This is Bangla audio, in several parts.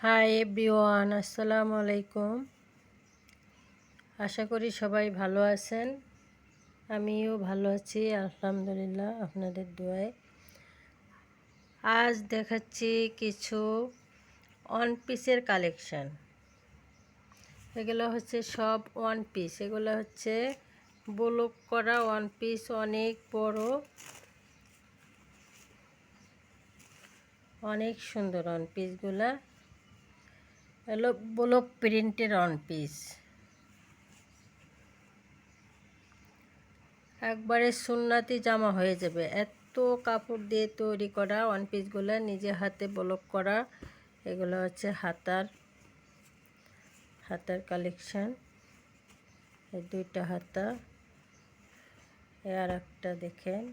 হাই এভরিওয়ান, আসসালামু আলাইকুম। আশা করি সবাই ভালো আছেন। আমিও ভালো আছি আলহামদুলিল্লাহ, আপনাদের দোয়ায়। আজ দেখাচ্ছি কিছু ওয়ান পিসের কালেকশান। এগুলো হচ্ছে সব ওয়ান পিস। এগুলো হচ্ছে ব্লক করা ওয়ান পিস, অনেক বড়, অনেক সুন্দর ওয়ান পিসগুলা। এগুলো ব্লক প্রিন্টের ওয়ান পিস, একবারে সুন্নাতি জামা হয়ে যাবে। এত কাপড় দিয়ে তৈরি করা ওয়ান পিসগুলো, নিজে হাতে ব্লক করা। এগুলো হচ্ছে হাতার কালেকশান। এই দুইটা হাতা, আর একটা দেখেন।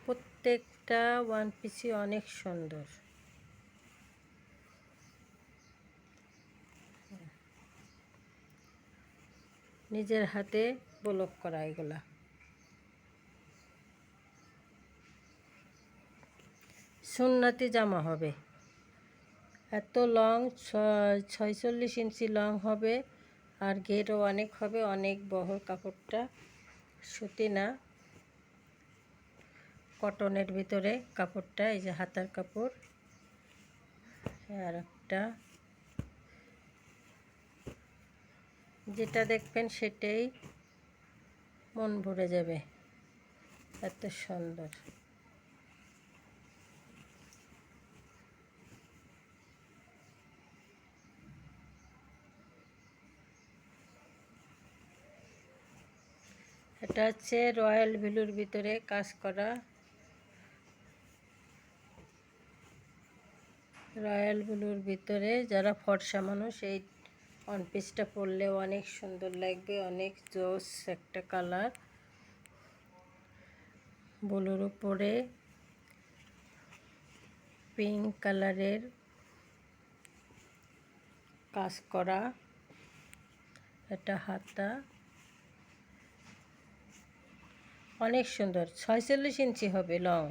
প্রত্যেকটা ওয়ান পিসই অনেক সুন্দর। নিজের হাতে ব্লক করা এগুলা। সুন্নাতি জামা হবে। এত লং, 46 ইঞ্চি লং হবে, আর ঘেরও অনেক হবে, অনেক বহর কাপড়টা। সুতি না, কটনের ভিতরে কাপড়টা। এই যে হাতার কাপড়। আর একটা, যেটা দেখবেন সেটাই মন ভরে যাবে, এত সুন্দর। এটা হচ্ছে রয়্যাল ব্লুর ভিতরে কাজ করা। রয়্যাল ব্লুর ভিতরে যারা ফর্সা মানুষ, এই ওয়ান পিসটা পরলেও অনেক সুন্দর লাগবে, অনেক জোস একটা কালার। ব্লুর উপরে পিঙ্ক কালারের কাজ করা। এটা হাতা, অনেক সুন্দর। 46 ইঞ্চি হবে লং।